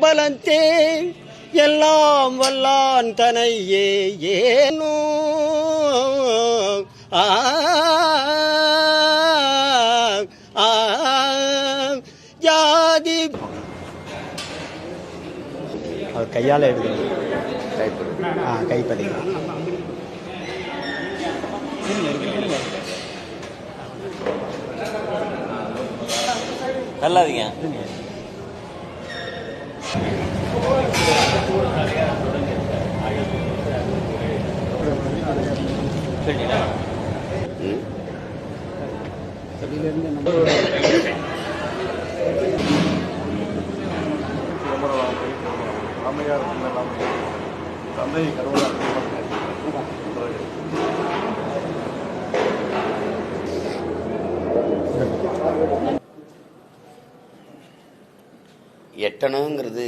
பலத்தே எல்லாம் வல்லான் தனையே ஏனோ ஜாதி அவர் கையால் எடுக்கணும் கைப்பதி நல்லாதீங்க. தந்தை கடவுளாக எட்டணுங்கிறது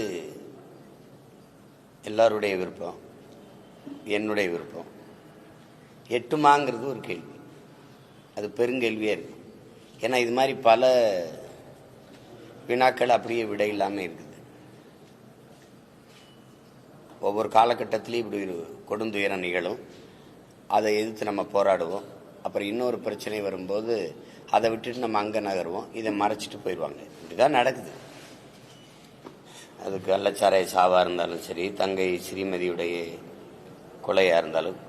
எல்லாருடைய விருப்பம், என்னுடைய விருப்பம். எட்டுமாங்கிறது ஒரு கேள்வி, அது பெருங்கேள்வியாக இருக்கும். ஏன்னா இது மாதிரி பல வினாக்கள் அப்படியே விடை இல்லாமல் இருக்குது. ஒவ்வொரு காலகட்டத்திலையும் இப்படி ஒரு கொடுந்துயரம் நிகழும், அதை எதிர்த்து நம்ம போராடுவோம். அப்புறம் இன்னொரு பிரச்சனை வரும்போது அதை விட்டுட்டு நம்ம அங்கே நகருவோம், இதை மறைச்சிட்டு போயிடுவாங்க. இப்படிதான் நடக்குது. அது கள்ளச்சாராய சாவாக இருந்தாலும் சரி, தங்கை ஸ்ரீமதியுடைய கொலையாக இருந்தாலும்,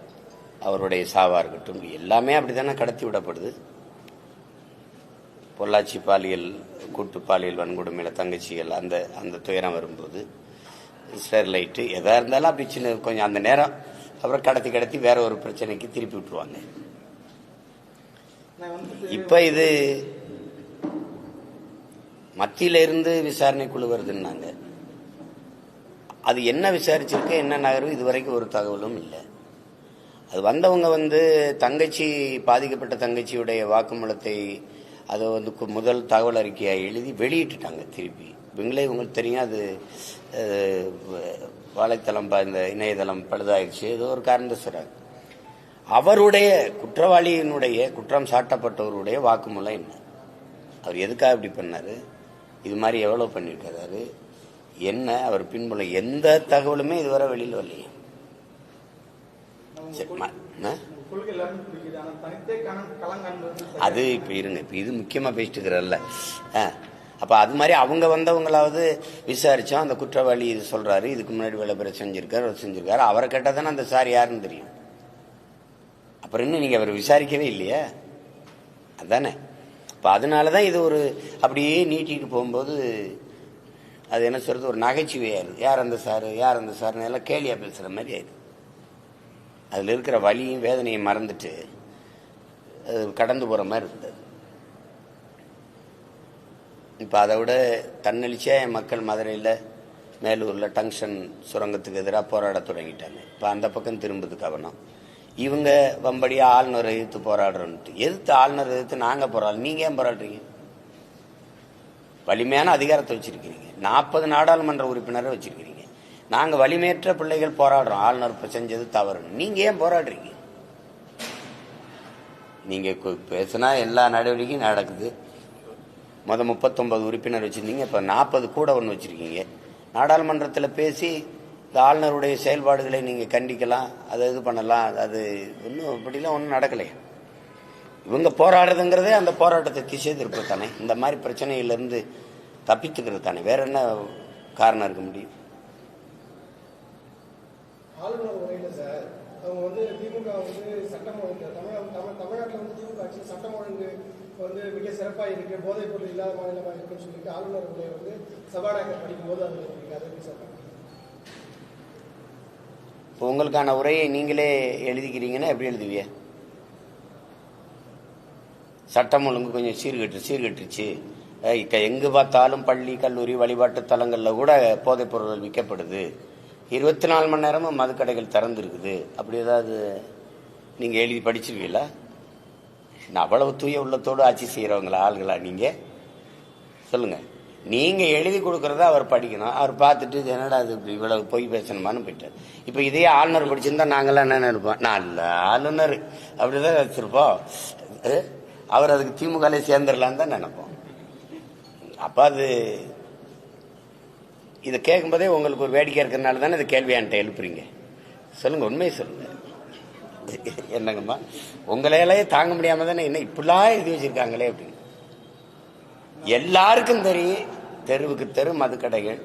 அவருடைய சாவாக இருக்கட்டும், எல்லாமே அப்படி தானே கடத்தி விடப்படுது. பொள்ளாச்சி பாலியல் கூட்டு பாலியல் வன்கொடுமையில் தங்கச்சிகள் அந்த அந்த துயரம் வரும்போது, ஸ்டெர்லைட்டு எதாக இருந்தாலும் அப்படி சின்ன கொஞ்சம் அந்த நேரம் அப்புறம் கடத்தி வேற ஒரு பிரச்சனைக்கு திருப்பி விட்டுருவாங்க. இப்போ இது மத்தியில இருந்து விசாரணை குழு வருதுன்னாங்க. அது என்ன விசாரிச்சிருக்க, என்ன நகரும் இதுவரைக்கும் ஒரு தகவலும் இல்லை. அது வந்தவங்க தங்கச்சி பாதிக்கப்பட்ட தங்கச்சியுடைய வாக்குமூலத்தை அதை முதல் தகவல் அறிக்கையை எழுதி வெளியிட்டுட்டாங்க. திருப்பி உங்களுக்கு தெரியும், அது வலைத்தளம் இந்த இணையதளம் பழுதாயிடுச்சு, ஏதோ ஒரு காரணம் சொல்றாங்க. அவருடைய குற்றவாளியினுடைய குற்றம் சாட்டப்பட்டவருடைய வாக்குமூலம் என்ன, அவர் எதுக்காக இப்படி பண்ணாரு, இது மாதிரி எவ்வளவு பண்ணிருக்காரு, என்ன அவர் பின்புலம், எந்த தகவலுமே இதுவரை வெளியில் வரலையே. அது இப்ப இருங்க, இப்ப இது முக்கியமா பேசிட்டு இருக்கிறல்ல. அப்ப அது மாதிரி அவங்க வந்தவங்களாவது விசாரிச்சோம், அந்த குற்றவாளி இது சொல்றாரு, இதுக்கு முன்னாடி வேலை பேரை செஞ்சிருக்காரு, அவரை கேட்டா தானே அந்த சார் யாருன்னு தெரியும். அப்புறம் இன்னும் நீங்க அவர் விசாரிக்கவே இல்லையா, அதானே. இப்ப அதனாலதான் இது ஒரு அப்படியே நீட்டிட்டு போகும்போது அது என்ன சொல்றது, ஒரு நகைச்சுவையா இருக்கு. யார் அந்த சார் எல்லாம் கேலியா பேசுற மாதிரி ஆயிடுது. அதுல இருக்கிற வலியும் வேதனையும் மறந்துட்டு அது கடந்து போற மாதிரி இருந்தது. இப்போ அதை விட தன்னெழுச்சியாக மக்கள் மதுரையில் மேலூரில் டங்ஷன் சுரங்கத்துக்கு எதிராக போராட தொடங்கிட்டாங்க. இப்போ அந்த பக்கம் திரும்புது கவனம். இவங்க வம்படியாக ஆளுநரை எதிர்த்து போராடுறோன்ட்டு, எதிர்த்து ஆளுநரை எதிர்த்து நாங்கள் போராடுறோம், நீங்கள் ஏன் போராடுறீங்க? வலிமையான அதிகாரத்தை வச்சிருக்கிறீங்க, 40 நாடாளுமன்ற உறுப்பினரை வச்சிருக்கிறீங்க. நாங்கள் வலிமையற்ற பிள்ளைகள் போராடுறோம், ஆளுநர் இப்போ செஞ்சது தவறுன்னு. நீங்கள் ஏன் போராடுறீங்க? நீங்கள் பேசுனா எல்லா நடவடிக்கையும் நடக்குது. 39 உறுப்பினர் வச்சிருந்தீங்க, இப்போ 40 கூட ஒன்று வச்சிருக்கீங்க. நாடாளுமன்றத்தில் பேசி இந்த ஆளுநருடைய செயல்பாடுகளை நீங்கள் கண்டிக்கலாம், அதை இது பண்ணலாம். அது இன்னும் இப்படிலாம் ஒன்றும் நடக்கலையே. இவங்க போராடுறதுங்கிறதே அந்த போராட்டத்தை திசை திருப்ப தானே, இந்த மாதிரி பிரச்சனையிலிருந்து தப்பித்துக்கிறது தானே, வேற என்ன காரணம் இருக்க முடியும்? ஆளுநர் உரையில சார் அவங்க திமுக சட்டம் ஒழுங்கு தமிழ்நாட்டில் திமுக ஆட்சி சட்டம் ஒழுங்கு மிக சிறப்பாக இருக்கு, போதைப் பொருள் இல்லாத மாநிலமாக இருக்குன்னு சொல்லிட்டு ஆளுநர் உரையை சபாநாயகர் படிக்கும்போது அது சட்டம். இப்போ உங்களுக்கான உரையை நீங்களே எழுதிக்கிறீங்கன்னா எப்படி எழுதுவிய? சட்டம் ஒழுங்கு கொஞ்சம் சீர்கட்டுருச்சு, எங்கு பார்த்தாலும் பள்ளி கல்லூரி வழிபாட்டு தலங்களில் கூட போதைப் பொருட்கள் விற்கப்படுது, 24 மணி நேரமும் மதுக்கடைகள் திறந்து இருக்குது. அப்படி ஏதாவது நீங்க எழுதி படிச்சிருவீங்களா? அவ்வளவு தூய உள்ளத்தோடு ஆட்சி செய்யறவங்களா ஆளுங்களா நீங்க? சொல்லுங்க. நீங்க எழுதி கொடுக்கறத அவர் படிக்கணும். அவர் பார்த்துட்டு என்னடா இது இவ்வளவு பொய் பேசணுமான்னு போயிட்டார். இப்ப இதே ஆளுநர் படிச்சிருந்தா நாங்கெல்லாம் என்ன நினைப்போம்? நல்ல ஆளுநர் அப்படிதான் வச்சிருப்போம். அவர் அதுக்கு திமுக சேர்ந்துடலான்னு தான் நினைப்போம். அப்ப அது இதை கேட்கும் போதே உங்களுக்கு ஒரு வேடிக்கை இருக்கிறதுனால தானே இந்த கேள்வியான்ட்ட எழுப்புறீங்க. சொல்லுங்க, உண்மையை சொல்லுங்க. என்னங்கம்மா, உங்களையே தாங்க முடியாம தானே என்ன இப்படிலாம் எழுதி வச்சிருக்காங்களே அப்படின்னு. எல்லாருக்கும் தெரியும், தெருவுக்கு தெரு மதுக்கடைகள்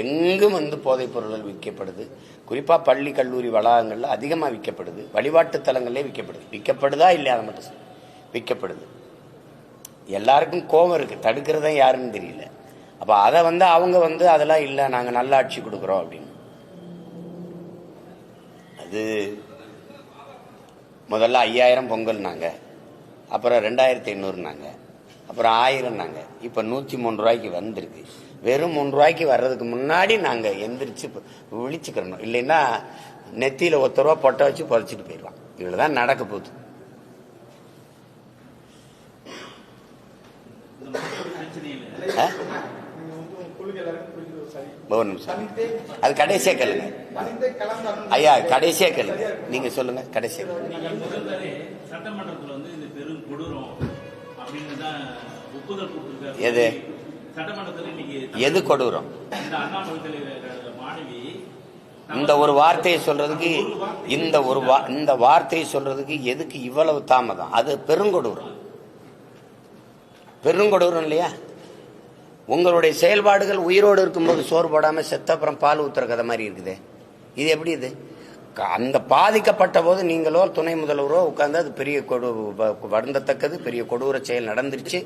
எங்கும் போதைப் பொருள்கள் விற்கப்படுது. குறிப்பா பள்ளி கல்லூரி வளாகங்கள்ல அதிகமா விற்கப்படுது. வழிபாட்டு தலங்களே விற்கப்படுது. விற்கப்படுதா இல்லையா அதை மட்டும் விற்கப்படுது. எல்லாருக்கும் கோபம் இருக்கு, தடுக்கிறதா யாருன்னு தெரியல. அப்ப அதை அவங்க அதெல்லாம் இல்லை, நாங்க நல்ல ஆட்சி கொடுக்குறோம் அப்படின்னு. அது முதல்ல 5000 பொங்கல்னாங்க, அப்புறம் 2500 அப்புறம் 1000 இப்ப 103 ரூபாய்க்கு வந்திருக்கு. வெறும் 3 ரூபாய்க்கு வர்றதுக்கு முன்னாடி நாங்க எந்திரிச்சு விழிச்சுக்கிறோம். இல்லைன்னா நெத்தியில 1 ரூபா பொட்டை வச்சு புதைச்சிட்டு போயிடலாம். இவ்வளவுதான் நடக்க போகுது. ஒரு நிமிஷம், அது கடைசியா கேளுங்க ஐயா, கடைசியா கேளுங்க. நீங்க சொல்லுங்க கடைசியா. எது எது கொடூரம்? இந்த ஒரு வார்த்தையை சொல்றதுக்கு இந்த வார்த்தையை சொல்றதுக்கு எதுக்கு இவ்வளவு தாமதம்? அது பெருங்கொடூரம். பெருங்கொடூரம் இல்லையா? உங்களுடைய செயல்பாடுகள் உயிரோடு இருக்கும்போது சோறு போடாம செத்த அப்புறம் பால் ஊத்துற கதை மாதிரி இருக்குது. இது எப்படி? இது அந்த பாதிக்கப்பட்ட போது நீங்களோ துணை முதல்வரோ உட்கார்ந்து அது பெரிய வருந்தத்தக்கது, பெரிய கொடூர செயல் நடந்துருச்சு,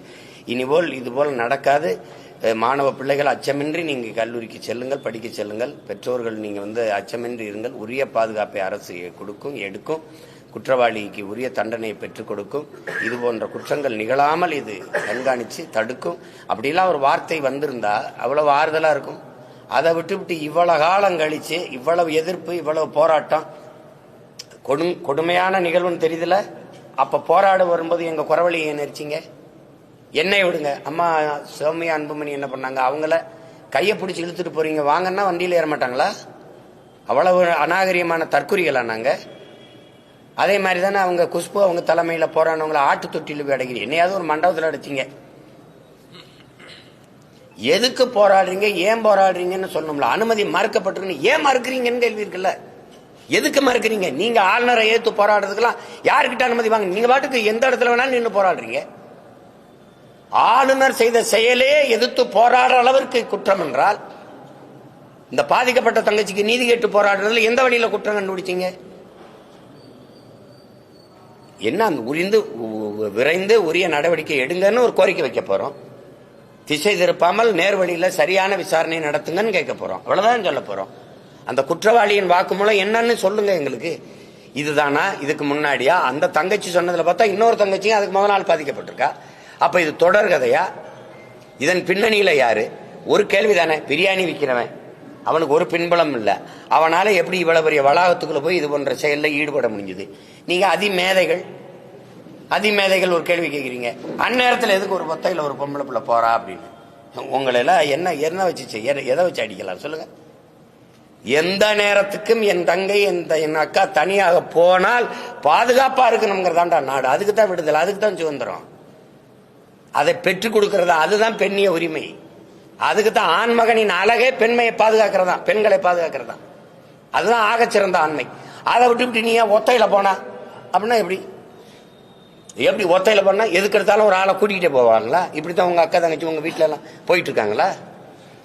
இனிபோல் இது போல் நடக்காது, மாணவ பிள்ளைகள் அச்சமின்றி நீங்க கல்லூரிக்கு செல்லுங்கள், படிக்க செல்லுங்கள், பெற்றோர்கள் நீங்க அச்சமின்றி இருங்கள், உரிய பாதுகாப்பை அரசு கொடுக்கும், எடுக்கும், குற்றவாளிக்கு உரிய தண்டனையை பெற்றுக் கொடுக்கும், இது போன்ற குற்றங்கள் நிகழாமல் இது கண்காணிச்சு தடுக்கும். அப்படிலாம் ஒரு வார்த்தை வந்திருந்தா அவ்வளவு ஆறுதலா இருக்கும். அதை விட்டு இவ்வளவு காலம் கழிச்சு இவ்வளவு எதிர்ப்பு, இவ்வளவு போராட்டம், கொடுமையான நிகழ்வுன்னு தெரியுதுல. அப்ப போராட வரும்போது எங்க குறவழியை நெரிச்சிங்க, என்னை விடுங்க. அம்மா சௌமியா அன்புமணி என்ன பண்ணாங்க? அவங்கள கையை பிடிச்சி இழுத்துட்டு போறீங்க வாங்கன்னா வண்டியில ஏற மாட்டாங்களா? அவ்வளவு அநாகரியமான தற்குறிகளா நாங்க? அதே மாதிரி தானே அவங்க குஷ்பு அவங்க தலைமையில போரானவங்களை ஆட்டு தொட்டில போய் அடைக்கிறீங்க. என்னையாவது ஒரு மண்டபத்தில் அடைச்சிங்க. எதுக்கு போராடுறீங்க, ஏன் போராடுறீங்கன்னு சொல்லணும்ல. அனுமதி மறுக்கப்பட்டிருக்கு, ஏன் மறுக்கிறீங்கன்னு கேள்வி இருக்குல்ல. எதுக்கு மறுக்கிறீங்க? நீங்க ஆளுநரை ஏத்து போராடுறதுக்கெல்லாம் யாருக்கிட்ட அனுமதி வாங்க? நீங்க பாட்டுக்கு எந்த இடத்துல வேணாலும் நின்று போராடுறீங்க. ஆளுநர் செய்த செயலே எதிர்த்து போராடுற அளவிற்கு குற்றம் என்றால், இந்த பாதிக்கப்பட்ட தங்கச்சிக்கு நீதி கேட்டு போராடுறதுல எந்த வழியில குற்றம் கண்டுபிடிச்சீங்க? என்ன அந்த விரைந்து உரிய நடவடிக்கை எடுங்கன்னு ஒரு கோரிக்கை வைக்க போறோம். திசை திருப்பாமல் நேர்வழியில சரியான விசாரணை நடத்துங்கன்னு கேட்க போறோம். அவ்வளவுதான் சொல்ல போறோம். அந்த குற்றவாளியின் வாக்குமூலம் என்னன்னு சொல்லுங்க எங்களுக்கு. இதுதானா? இதுக்கு முன்னாடியா? அந்த தங்கச்சி சொன்னதுல பார்த்தா இன்னொரு தங்கச்சியும் அதுக்கு முதல் நாள் பாதிக்கப்பட்டிருக்கா. அப்ப இது தொடர் கதையா? இதன் பின்னணியில யாரு? ஒரு கேள்விதானே. பிரியாணி விற்கிறவன், அவனுக்கு ஒரு பின்புலம் இல்லை, அவனால எப்படி இவ்வளவு பெரிய வளாகத்துக்குள்ள போய் இது போன்ற செயலில் ஈடுபட முடிஞ்சது? நீங்க அதிமேதைகள் ஒரு கேள்வி கேட்கிறீங்க. அந்நேரத்தில் எதுக்கு ஒரு பொத்தையில ஒரு பொம்பளை பிள்ளை போறா அப்படின்னு உங்களை எல்லாம் என்ன வச்சு எதை வச்சு அடிக்கலாம் சொல்லுங்க? எந்த நேரத்துக்கும் என் தங்கை என் அக்கா தனியாக போனால் பாதுகாப்பா இருக்கணுங்கிறதாண்டா நாடு. அதுக்கு தான் விடுதலை, அதுக்கு தான் சுதந்திரம். அதை பெற்றுக் கொடுக்கறதா, அதுதான் பெண்ணிய உரிமை. அதுக்கு தான் ஆண்மகனின் அழகே பெண்மையை பாதுகாக்கிறதா, பெண்களை பாதுகாக்கிறதா. அதுதான் ஆகச்சிறந்த ஆண்மை. அதை விட்டு நீ ஒத்தையில போனா அப்படின்னா எப்படி ஒத்தையில போனா எதுக்கு எடுத்தாலும் ஒரு ஆளை கூட்டிகிட்டே போவாங்களா? இப்படித்தான் உங்க அக்கா தங்கச்சி உங்க வீட்டுல எல்லாம் போயிட்டு இருக்காங்களா?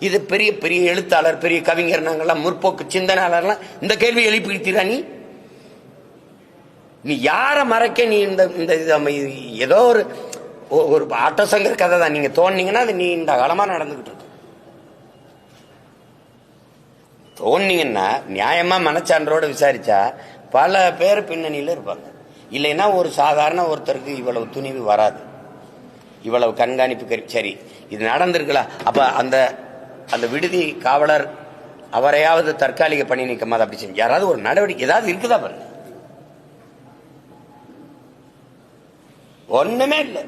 இது பெரிய பெரிய எழுத்தாளர், பெரிய கவிஞர், நாங்கெல்லாம் முற்போக்கு சிந்தனையாளர்லாம் இந்த கேள்வி எழுப்பிக்கிறா. நீ யார மறைக்க? நீ இந்த ஏதோ ஒரு ஆட்டோசங்கர் கதை தான். நீங்க தோன்னீங்கன்னா அது நீ இந்த காலமா நடந்துகிட்டு இருக்கு. தோன்னீங்கன்னா நியாயமா மனச்சான்றோட விசாரிச்சா பல பேர் பின்னணியில இருப்பாங்க. இல்லைன்னா ஒரு சாதாரண ஒருத்தருக்கு இவ்வளவு துணிவு வராது, இவ்வளவு கண்காணிப்பு. சரி, இது நடந்திருக்கலாம். அப்ப அந்த விடுதி காவலர் அவரையாவது தற்காலிக பணி நீக்கமாக அப்படி செஞ்சு யாராவது ஒரு நடவடிக்கை ஏதாவது இருக்குதா பாருங்க. ஒண்ணுமே இல்லை.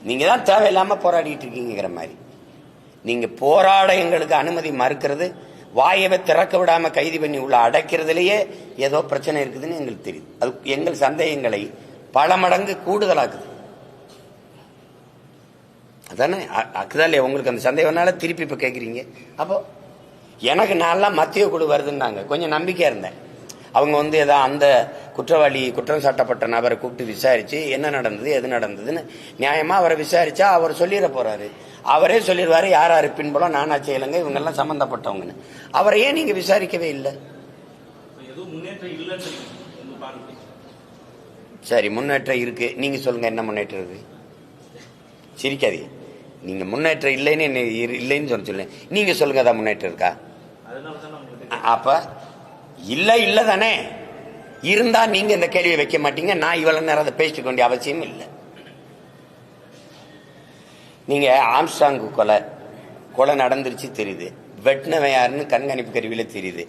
நீங்க தான் தேவையில்லாம போராடிட்டு இருக்கீங்கிற மாதிரி. நீங்க போராட எங்களுக்கு அனுமதி மறுக்கிறது, வாயவை திறக்க விடாம கைது பண்ணி உள்ள அடைக்கிறதுலயே ஏதோ பிரச்சனை இருக்குதுன்னு எங்களுக்கு தெரியுது. அது எங்கள் சந்தேகங்களை பல மடங்கு கூடுதலாக்குது. அதானே akuதா இல்லையா? உங்களுக்கு அந்த சந்தேகம்னால திருப்பி இப்ப கேட்குறீங்க. அப்போ எனக்கு நான்லாம் மத்திய குழு வருதுன்னாங்க, கொஞ்சம் நம்பிக்கையா இருந்தேன். அவங்க வந்து ஏதோ அந்த குற்றவாளி குற்றம் சாட்டப்பட்ட நபரை கூப்பிட்டு விசாரிச்சு என்ன நடந்தது எது நடந்ததுன்னு நியாயமா அவரை விசாரிச்சா அவர் சொல்லிட போறாரு. அவரே சொல்லிடுவாரு யார் யாரு பின்புலம் நானாச்சி இலங்கை இவங்கெல்லாம் சம்பந்தப்பட்டவங்கன்னு. அவரை ஏன் நீங்க விசாரிக்கவே இல்லை? சரி, முன்னேற்றம் இருக்கு. நீங்க சொல்லுங்க, என்ன முன்னேற்றம் இருக்கு? சிரிக்காதீங்க. நீங்க முன்னேற்றம் இல்லைன்னு என்ன இல்லைன்னு சொல்ல நீங்க சொல்லுங்க, அதான் முன்னேற்றம் இருக்கா? அப்ப இல்ல தானே. இருந்தா நீங்க இந்த கேள்வியை வைக்க மாட்டீங்க. நான் இவ்வளவு நேரம் அதை பேசிக்க வேண்டிய அவசியம் இல்லை. நீங்க ஆம்ஸ்டாங் கொலை நடந்துருச்சு தெரியுது, வெட்டினவன் யாருன்னு கண்காணிப்பு கருவியில தெரியுது.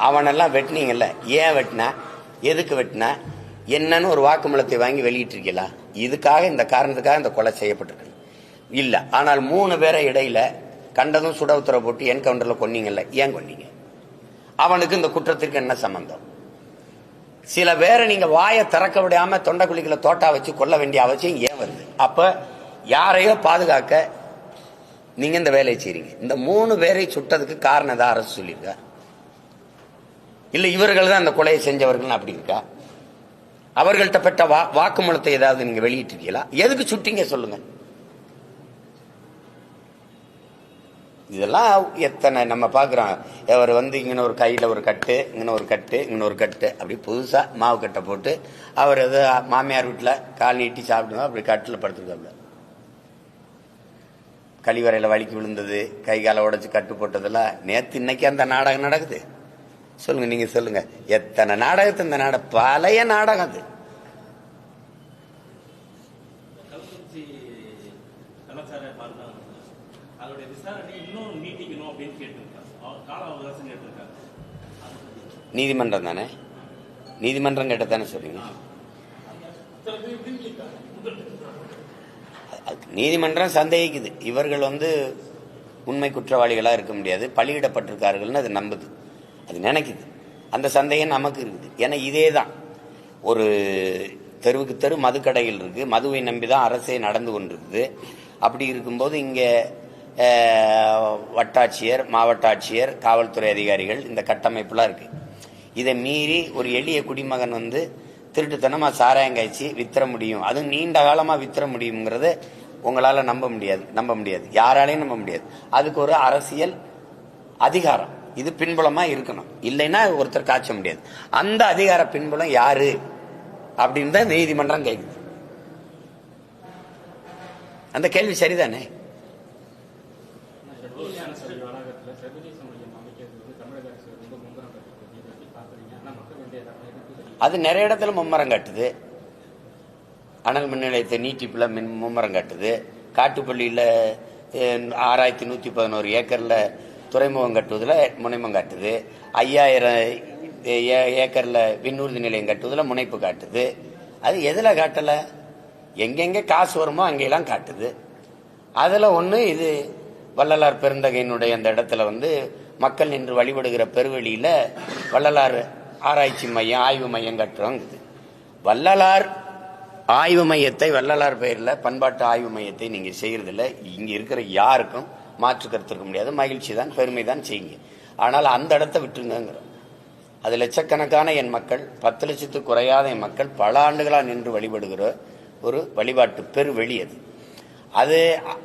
அவனெல்லாம் வெட்டினீங்கல்ல, ஏன் வெட்டினா, எதுக்கு வெட்டினா என்னன்னு ஒரு வாக்குமூலத்தை வாங்கி வெளியிட்டு இருக்கீங்களா? இதுக்காக இந்த காரணத்துக்காக இந்த கொலை செய்யப்பட்டிருக்கு இல்ல. ஆனால் 3 பேரை இடையில கண்டதும் சுட உத்தரவு போட்டு என்கவுண்டர்ல கொன்னீங்கல்ல, ஏன் கொன்னீங்க? அவனுக்கு இந்த குற்றத்திற்கு என்ன சம்பந்தம்? சில பேரை நீங்க வாயை திறக்க விடாம தொண்டைக்குழிக்குள்ள தோட்டா வச்சு கொல்ல வேண்டிய அவசியம் ஏன் வருது? அப்ப யாரையோ பாதுகாக்க நீங்க இந்த வேலையை செய்றீங்க. இந்த 3 பேரை சுட்டதுக்கு காரணம் ஏதாவது அரசு சொல்லியிருக்கா? இல்ல இவர்கள் தான் அந்த கொலையை செஞ்சவர்கள் அப்படி இருக்கா? அவர்கள்ட்ட பெற்ற வாக்குமூலத்தை ஏதாவது நீங்க வெளியிட்டு இருக்கீங்களா? எதுக்கு சுட்டீங்க சொல்லுங்க. இதெல்லாம் எத்தனை நம்ம பாக்குறோம். அவர் வந்து இங்கே ஒரு கையில ஒரு கட்டு, இங்கே ஒரு கட்டு, இங்கே ஒரு கட்டு, அப்படி புதுசா மாவு கட்டை போட்டு அவர் ஏதோ மாமியார் வீட்டுல கால் நீட்டி சாப்பிடுவோம், அப்படி கட்டில் படுத்துருக்காப்ல. கழிவறையில வலிக்கு விழுந்தது, கை காலை உடைச்சு கட்டு போட்டதெல்லாம் நேத்து இன்னைக்கு அந்த நாடகம் நடக்குது. சொல்லுங்க, நீங்க சொல்லுங்க, எத்தனை நாடகத்தை இந்த நாடகம், பழைய நாடகம் அது. நீதிமன்றம் தானே, நீதிமன்றம் கேட்டதானே சொல்றீங்க. நீதிமன்றம் சந்தேகிக்குது, இவர்கள் வந்து உண்மை குற்றவாளிகளா இருக்க முடியாது, பலியிடப்பட்டிருக்கார்கள்னு அது நம்புது, அது நினைக்குது. அந்த சந்தேகம் நமக்கு இருக்குது. ஏன்னா இதே தான் ஒரு தெருவுக்கு தெரு மதுக்கடைகள் இருக்கு, மதுவை நம்பிதான் அரசே நடந்து கொண்டிருக்குது. அப்படி இருக்கும்போது இங்க வட்டாட்சியர், மாவட்ட ஆட்சியர், காவல்துறை அதிகாரிகள், இந்த கட்டமைப்புலாம் இருக்கு. இதை மீறி ஒரு எளிய குடிமகன் வந்து திருட்டுத்தனமா சாராயம் காய்ச்சி வித்திர முடியும், அதுவும் நீண்ட காலமா வித்திர முடியுங்கிறத உங்களால நம்ப முடியாது, யாராலையும் நம்ப முடியாது. அதுக்கு ஒரு அரசியல் அதிகாரம் இது பின்புலமா இருக்கணும், இல்லைன்னா ஒருத்தர் காய்ச்ச முடியாது. அந்த அதிகார பின்புலம் யாரு அப்படின்னு தான் நீதிமன்றம் கேட்குது. அந்த கேள்வி சரிதானே? அது நிறைய இடத்துல மும்மரம் காட்டுது. அனல் மின் நிலையத்தை நீட்டிப்புல மும்மரம் காட்டுது. காட்டுப்பள்ளியில 6111 ஏக்கர்ல துறைமுகம் கட்டுவதில் முனைமம் காட்டுது. 5000 ஏக்கர்ல விண்ணூர்தி நிலையம் கட்டுவதில் முனைப்பு காட்டுது. அது எதுல காட்டல? எங்கெங்க காசு வருமோ அங்கெல்லாம் காட்டுது. அதுல ஒண்ணு இது வள்ளலார் பெருந்தகையினுடைய அந்த இடத்துல வந்து மக்கள் நின்று வழிபடுகிற பெருவெளியில வள்ளலார் ஆராய்ச்சி மையம், ஆய்வு மையம் கட்டுறோம். வள்ளலார் ஆய்வு மையத்தை, வள்ளலார் பெயர்ல பண்பாட்டு ஆய்வு மையத்தை நீங்க செய்யறதில்ல. இங்க இருக்கிற யாருக்கும் மாற்று கருத்து இருக்க முடியாது. மகிழ்ச்சி தான், பெருமை தான் செய்யுங்க. ஆனால் அந்த இடத்த விட்டுருங்கிற அது லட்சக்கணக்கான என் மக்கள், 10 லட்சத்துக்கு குறையாத என் மக்கள் பல ஆண்டுகளா நின்று வழிபடுகிற ஒரு வழிபாட்டு பெருவெளி அது.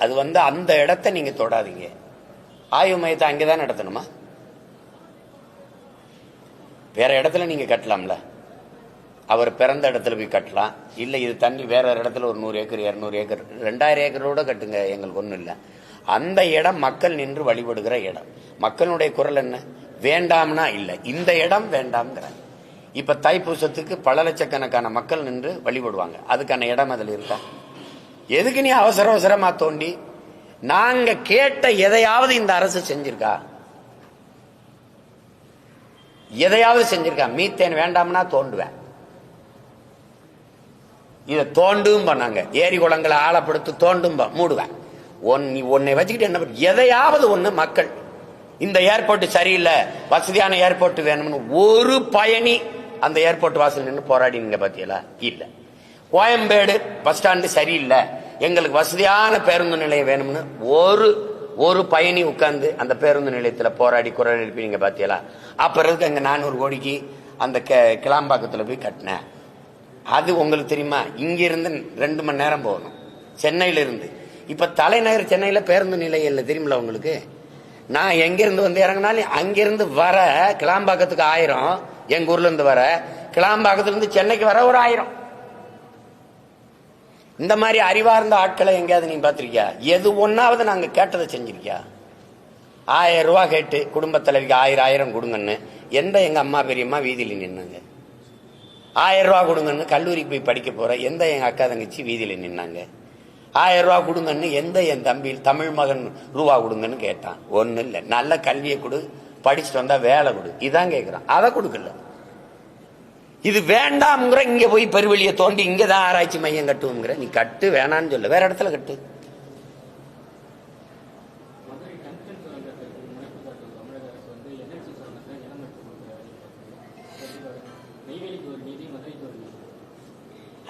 அது வந்து அந்த இடத்த நீங்க தொடாதீங்க. ஆய்வு மையத்தை அங்கேதான் நடத்தணுமா? வேற இடத்துல நீங்க கட்டலாம்ல. அவர் பிறந்த இடத்துல போய் கட்டலாம். இல்ல இது தண்ணி வேற இடத்துல ஒரு 100 ஏக்கர் 200 ஏக்கர் 2000 ஏக்கரோட கட்டுங்க, எங்களுக்கு ஒண்ணும் இல்லை. அந்த இடம் மக்கள் நின்று வழிபடுகிற இடம். மக்களுடைய குரல் என்ன? வேண்டாம்னா இல்ல, இந்த இடம் வேண்டாம்ங்கிறாங்க. இப்ப தைப்பூசத்துக்கு பல லட்சக்கணக்கான மக்கள் நின்று வழிபடுவாங்க. அதுக்கான இடம் அதுல இருக்கா? எதுக்கு நீ அவசரமா தோண்டி? நாங்க கேட்ட எதையாவது இந்த அரசு செஞ்சிருக்கா? எதையாவது செஞ்சிருக்கான். மீத்தேன் வேண்டாம்னா தோண்டுவேன். இதை தோண்டும் பண்ணாங்க. ஏரி குளங்களை ஆழப்படுத்தி தோண்டும் மூடுவேன். உன்னை வச்சுக்கிட்டு என்ன பண்ண, எதையாவது ஒண்ணு மக்கள் இந்த ஏர்போர்ட் சரியில்லை, வசதியான ஏர்போர்ட் வேணும்னு ஒரு பயணி அந்த ஏர்போர்ட் வாசல் நின்று போராடினீங்க பாத்தீங்களா? இல்ல. கோயம்பேடு பஸ் ஸ்டாண்டு சரியில்லை, எங்களுக்கு வசதியான பேருந்து நிலையம் வேணும்னு ஒரு பயணி உட்கார்ந்து அந்த பேருந்து நிலையத்தில் போராடி குரல் எழுப்பினீங்க பாத்தீங்களா? அப்புறம் அங்க 400 கோடிக்கு அந்த கிளாம்பாக்கத்தில் போய் கட்டினேன். அது உங்களுக்கு தெரியுமா? இங்கிருந்து 2 மணி நேரம் போகணும் சென்னையில இருந்து. இப்ப தலைநகர் சென்னையில பேருந்து நிலையம் இல்லை தெரியுமில உங்களுக்கு? நான் எங்கிருந்து வந்து இறங்கினாலும் அங்கிருந்து வர கிளாம்பாக்கத்துக்கு 1000, எங்க ஊர்ல இருந்து வர கிளாம்பாக்கத்துல இருந்து சென்னைக்கு வர ஒரு 1000. இந்த மாதிரி அறிவார்ந்த ஆட்களை எங்கேயாவது நீ பாத்திருக்கியா? எது ஒன்னாவது நாங்க கேட்டதை செஞ்சிருக்கியா? 1000 ரூபாய் கேட்டு குடும்ப தலைவிக்கு 1000 கொடுங்கன்னு எந்த எங்க அம்மா பெரியம்மா வீதியில நின்னாங்க? 1000 ரூபாய் கொடுங்கன்னு கல்லூரிக்கு போய் படிக்க போற எந்த எங்க அக்கா தங்கச்சி வீதியில நின்னாங்க? 1000 ரூபாய் கொடுங்கன்னு எந்த என் தம்பி தமிழ் மகன் ரூபா கொடுங்கன்னு கேட்டான்? ஒண்ணு இல்ல. நல்ல கல்வியை கொடு, படிச்சுட்டு வந்தா வேலை கொடு, இதான் கேட்கிறான். அதை கொடுக்கல. இது வேண்டாம்ங்கிற இங்க போய் பெருவெளியை தோண்டி இங்கதான் ஆராய்ச்சி மையம் கட்டுவோங்கிற. நீ கட்டு, வேணான்னு சொல்ல, வேற இடத்துல கட்டு.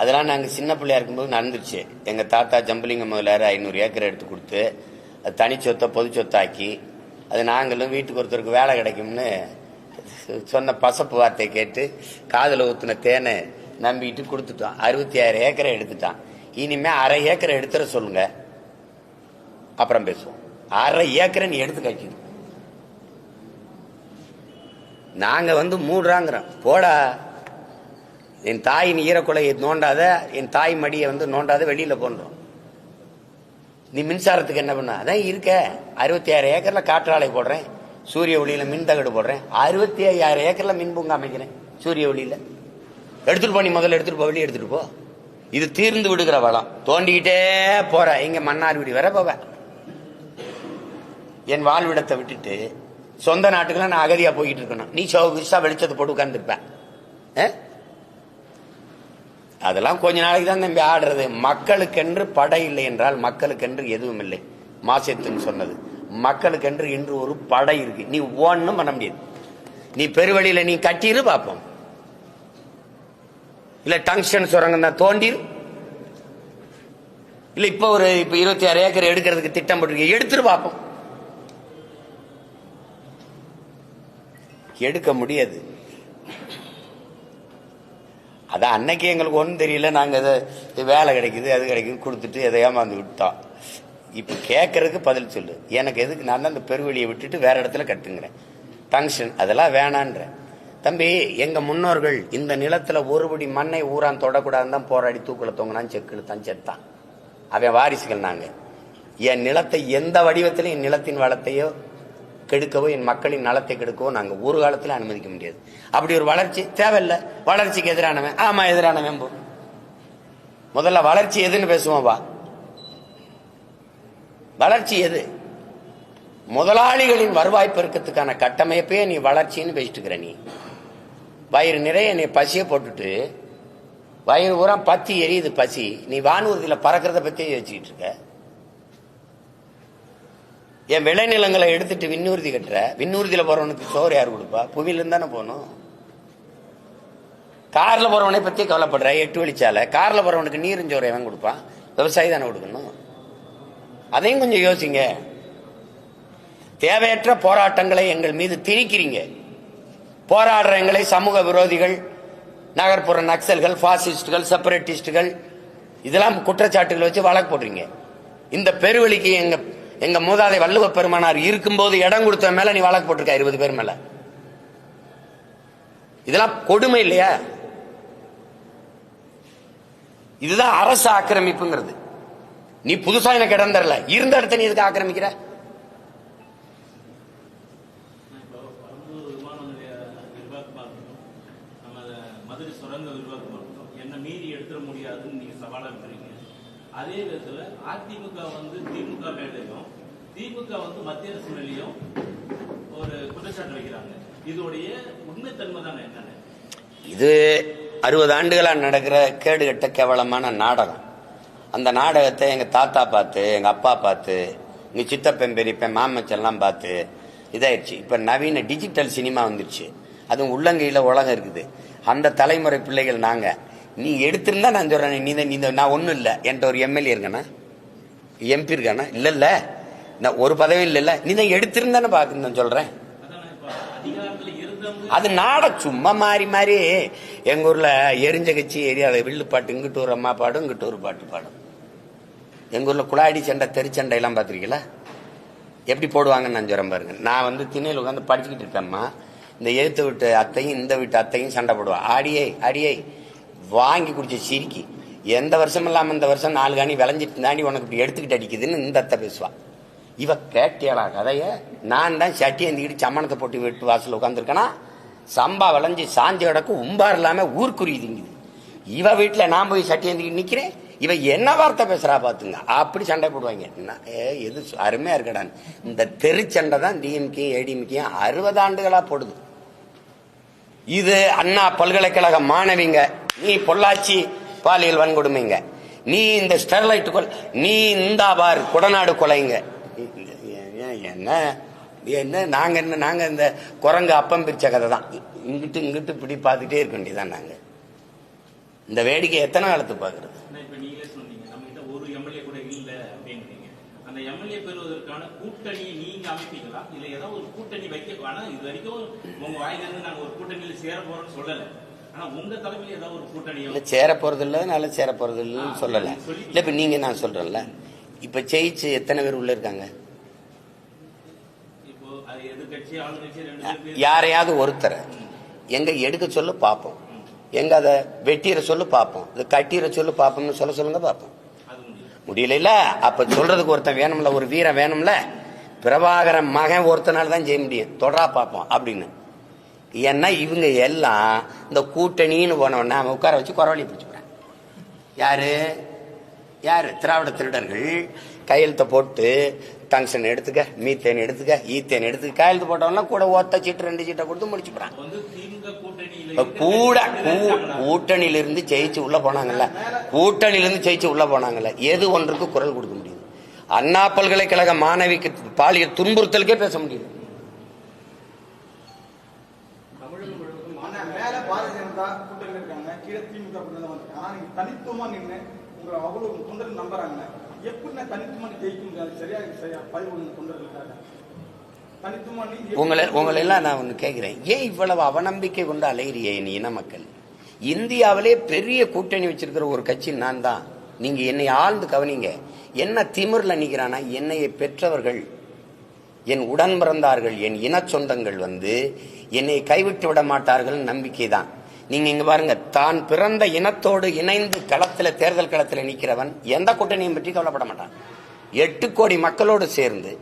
அதெல்லாம் நாங்க சின்ன பிள்ளையா இருக்கும்போது நடந்துருச்சு. எங்க தாத்தா ஜம்பலிங்க முதலாரு 500 ஏக்கர் எடுத்து கொடுத்து அது தனி சொத்தை பொது சொத்தாக்கி அது நாங்களும் வீட்டுக்கு ஒருத்தருக்கு வேலை கிடைக்கும்னு சொன்ன பசப்பு வார்த்தை கேட்டு காதுல ஊத்துன தேனை நம்பிட்டு கொடுத்துட்டோம். 66 ஏக்கரை எடுத்துட்டான். இனிமே 1/2 ஏக்கரை எடுத்துற சொல்லுங்க, அப்புறம் பேசுவோம். 1/2 ஏக்கரை நீ எடுத்து கழிக்கணும். நாங்க வந்து 3 போடா, என் தாயின் ஈரக்குலையை நோண்டாத, என் தாய் மடியை வந்து நோண்டாத, வெளியில போன்றோம். நீ மின்சாரத்துக்கு என்ன பண்ண? அதான் இருக்க 66 ஏக்கர்ல காற்றாலை போடுறேன், சூரிய ஒளியில மின் தகடு போடுறேன், 65,000 ஏக்கர்ல மின் பூங்கா அமைக்கிறேன் சூரிய ஒளியில. எடுத்துட்டு போ, நீ முதல்ல எடுத்துட்டு போ, வெளியே எடுத்துட்டு போ. இது தீர்ந்து விடுகிற வளம். தோண்டிக்கிட்டே போற. இங்க மன்னார்குடி வர போவேன். என் வாழ்விடத்தை விட்டுட்டு சொந்த நாட்டுக்குள்ள நான் அகதியா போயிட்டு இருக்கணும். நீ விசா வெளிச்சத்தை போட்டு உட்கார்ந்துருப்பேன். அதெல்லாம் கொஞ்ச நாளைக்கு தான் நம்பி ஆடுறது. மக்களுக்கென்று படை இல்லை என்றால் மக்களுக்கென்று எதுவும் இல்லை. மாசத்துன்னு சொன்னது. மக்களுக்கென்று இன்று ஒரு படை இருக்கு. நீ ஒன்னும் பண்ண முடியாது. நீ பெருவழியில நீ கட்டிரு பார்ப்போம், இல்ல டங்ஸ்டன் சுரங்கம் தான் தோண்டிரு, இல்ல இப்ப 26 ஏக்கர் எடுக்கிறதுக்கு திட்டம் போட்டிருக்க, எடுத்துட்டு பார்ப்போம். எடுக்க முடியாது. அதான் அன்னைக்கு எங்களுக்கு ஒன்றும் தெரியல. நாங்க வேலை கிடைக்குது அது கிடைக்குது கொடுத்துட்டு எதை ஏமாந்து விட்டோம். இப்ப கேட்கறதுக்கு பதில் சொல்லு. எனக்கு எதுக்கு? நான் தான் அந்த பெருவெளியை விட்டுட்டு வேற இடத்துல கட்டுங்கிறேன். டங்ஷன் அதெல்லாம் வேணான்ற. தம்பி, எங்க முன்னோர்கள் இந்த நிலத்துல ஒருபடி மண்ணை ஊரான் தொடக்கூடாதுன்னு தான் போராடி தூக்குல தொங்கினான், செக்குல தான் செத்தான். அவன் வாரிசுகள் நாங்க. என் நிலத்தை எந்த வடிவத்திலும் என் நிலத்தின் வளத்தையோ கெடுக்கவோ என் மக்களின் நலத்தை கெடுக்கவோ நாங்க ஒரு காலத்துல அனுமதிக்க முடியாது. அப்படி ஒரு வளர்ச்சி தேவையில்லை. வளர்ச்சிக்கு எதிரானவன், ஆமா எதிரானவன் போ. முதல்ல வளர்ச்சி எதுன்னு பேசுவோம் வா. வளர்ச்சி எது? முதலாளிகளின் வருவாய் பெருக்கத்துக்கான கட்டமைப்பே நீ வளர்ச்சின்னு பேசிட்டு இருக்கிற. நீ வயிறு நிறைய நீ பசிய போட்டுட்டு வயிறு பூரா பத்தி எரியுது பசி. நீ வானூர்தியில பறக்கிறத பத்தியே யோசிச்சுட்டு இருக்க. என் விளைநிலங்களை எடுத்துட்டு விண்ணூர்தி கட்டுற. விண்ணூர்தியில போறவனுக்கு சோறு யாரு கொடுப்பா? புவியில இருந்து தானே போகணும். கார்ல போறவனை பத்தி கவலைப்படுற. 8 வழிச்சாலை கார்ல போறவனுக்கு நீரும் சோறு எவன் கொடுப்பான்? விவசாயி தானே கொடுக்கணும். அதையும் கொஞ்சம் யோசிங்க. தேவையற்ற போராட்டங்களை எங்கள் மீது திணிக்கிறீங்க. போராடுற எங்களை சமூக விரோதிகள், நகர்ப்புற நக்சல்கள், பாசிஸ்டுகள், செப்பரேட்டிஸ்டுகள் இதெல்லாம் குற்றச்சாட்டுகள் வச்சு வழக்கு போடுறீங்க. இந்த பெருவெளிக்கு எங்க மூதாதை வள்ளுவ பெருமானார் இருக்கும்போது இடம் கொடுத்த மேல நீ வழக்கு போட்டிருக்க 20 பேர் மேல. இதெல்லாம் கொடுமை இல்லையா? இதுதான் அரசு ஆக்கிரமிப்புங்கிறது. நீ புதுசா எனக்கு இடம் தரல, இருந்த இடத்த நீ எதுக்கு ஆக்கிரமிக்கிற? மதுரை சுரங்க விரிவாக்கம் என்ன மீறி எடுத்துட முடியாதுன்னு நீங்க சவாலா இருக்கிறீங்க. அதே விதத்துல அதிமுக திமுக மேலையும் திமுக மத்திய அரசு மேலேயும் ஒரு குற்றச்சாட்டு வைக்கிறாங்க. இதோடைய உண்மைத்தன்மை தானே என்னன்னு? இது 60 ஆண்டுகளாக நடக்கிற கேடுகட்ட கேவலமான நாடகம். அந்த நாடகத்தை எங்கள் தாத்தா பார்த்து, எங்கள் அப்பா பார்த்து, எங்கள் சித்தப்பன் பெரியப்பன் மாமச்செல்லாம் பார்த்து இதாயிடுச்சு. இப்போ நவீன டிஜிட்டல் சினிமா வந்துருச்சு. அதுவும் உள்ளங்கையில் உலகம் இருக்குது. அந்த தலைமுறை பிள்ளைகள் நாங்கள். நீ எடுத்திருந்தா நான் சொல்கிறேன், நீ நான் ஒன்றும் இல்லை. என்கிட்ட ஒரு எம்எல்ஏ இருக்கானா, எம்பி இருக்கானா? இல்லைல்ல, நான் ஒரு பதவியும் இல்லைல்ல. நீ தான் எடுத்திருந்தானே பார்க்க நான் சொல்கிறேன். அது நாடகம் சும்மா மாறி மாறி. எங்கள் ஊரில் எரிஞ்ச கட்சி ஏரியாவில் வில்லு பாட்டு இங்கிட்டு ஒரு அம்மா பாடும், இங்கிட்டு ஒரு பாட்டு பாடும். எங்கள் ஊரில் குழாடி சண்டை, தெருச்சண்டை எல்லாம் பார்த்துருக்கீங்களா? எப்படி போடுவாங்கன்னு நான் சொல்கிறேன் பாருங்க. நான் வந்து திண்ணையில் உட்காந்து படிச்சுக்கிட்டு இருக்கேம்மா. இந்த எழுத்து விட்டு அத்தையும் இந்த வீட்டு அத்தையும் சண்டை போடுவான். ஆடியை வாங்கி குடிச்ச சிரிக்கி, எந்த வருஷம் இல்லாமல் இந்த வருஷம் 4 காணி விளைஞ்சிட்டு தாண்டி உனக்கு இப்படி எடுத்துக்கிட்டு அடிக்குதுன்னு இந்த அத்தை பேசுவான். இவ கேட்டியாளா கதைய? நான் தான் சட்டி ஏந்திக்கிட்டு சம்மணத்தை போட்டு வீட்டு வாசல் உட்காந்துருக்கேனா, சம்பா விளைஞ்சி சாஞ்ச கிடக்கு உம்பார் இல்லாம ஊர்க்குருவி திங்குது. இவ வீட்டுல நான் போய் சட்டி ஏந்திக்கிட்டு நிக்கிறேன். இவ என்ன வார்த்தை பேசுறா பாத்துங்க. அப்படி சண்டை போடுவாங்க. எது அருமையா இருக்கடான்னு. இந்த தெருச்சண்டை தான் டிஎம்கே ஏடிஎம்கே 60 ஆண்டுகளா போடுது. இது அண்ணா பல்கலைக்கழக மாணவிங்க, நீ பொள்ளாச்சி பாலியல் வன்கொடுமைங்க, நீ இந்த ஸ்டெர்லைட் கொலை, நீ இந்த பார் கொடநாடு கொலைங்க. என்ன நாங்க இந்த குரங்கு அப்பம் பிரிச்ச கதை தான். இங்கிட்டு இப்படி பார்த்துட்டே இருக்க வேண்டியதான். நாங்க இந்த வேடிக்கை எத்தனை காலத்து பாக்குறது? இப்ப நீங்களே சொன்னீங்க நம்ம கிட்ட ஒரு எம்எல்ஏ கூட இல்ல அப்படின்றீங்க. அந்த எம்எல்ஏ பெறுவதற்கான கூட்டணியை நீங்க அமைப்பீங்களா, இல்ல ஏதாவது ஒரு கூட்டணி வைக்க? ஆனா இது வரைக்கும் உங்க வாயிலிருந்து நாங்க ஒரு கூட்டணியில சேர போறோம்னு சொல்லல. ஆனா உங்க தலைமையில் ஏதாவது ஒரு கூட்டணி சேர போறது இல்ல, நல்ல சேர போறது இல்லைன்னு சொல்லல. இல்ல இப்ப நீங்க நான் சொல்றேன்ல, இப்ப ஜெயிச்சு எத்தனை பேர் உள்ள இருக்காங்க? யாரையாவது ஒருத்தரை எங்க எடுக்க சொல்லு பார்ப்போம், எங்க அதை வெட்டிற சொல்லு பார்ப்போம், இதை கட்டிற சொல்லு பார்ப்போம்னு சொல்லுங்க பார்ப்போம். முடியல. அப்ப சொல்றதுக்கு ஒருத்தன் வேணும்ல, ஒரு வீரன் வேணும்ல. பிரபாகரன் மகன் ஒருத்தனால தான் செய்ய முடியும். தொடரா பார்ப்போம் அப்படின்னு. ஏன்னா இவங்க எல்லாம் இந்த கூட்டணின்னு போனவொடனே அவன் உட்கார வச்சு குறவழி பிடிச்சுக்கிறான். யாரு திராவிட திருடர்கள் கையெழுத்தை போட்டு டங்ஷன் எடுத்துக்க, மீத்தேன் எடுத்துக்க, ஈத்தேன் எடுத்துக்க கையெழுத்து போட்டவங்களாம் கூட ஒத்த சீட்டு 2 சீட்டை கொடுத்து முடிச்சுக்கிறான். கூட கூட்டணியிலிருந்து ஜெயிச்சு உள்ள போனாங்கல்ல, எது ஒன்றுக்கு குரல் கொடுக்க முடியுது? அண்ணா பல்கலைக்கழக மாணவிக்கு பாலியல் துன்புறுத்தலுக்கே பேச முடியுது. உங்களை எல்லாம் நான் ஒண்ணு கேட்கிறேன், ஏன் இவ்வளவு அவநம்பிக்கை கொண்டு அலையிறிய என் இன மக்கள்? இந்தியாவிலே பெரிய கூட்டணி வச்சிருக்கிற ஒரு கட்சி நான் தான். நீங்க என்னை ஆழ்ந்து கவனிங்க. என்ன திமிர்ல நிக்கிறானா, என்னையை பெற்றவர்கள், என் உடன் பிறந்தார்கள், என் இன சொந்தங்கள் என்னை கைவிட்டு விட மாட்டார்கள் நம்பிக்கை தான். நீங்க இங்க பாருங்க, தான் பிறந்த இனத்தோடு இணைந்து தேர்தல் களத்தில் நிற்கிறவன் எந்த கூட்டணியும் பற்றி கவலைப்பட மாட்டான். 8 கோடி மக்களோடு சேர்ந்து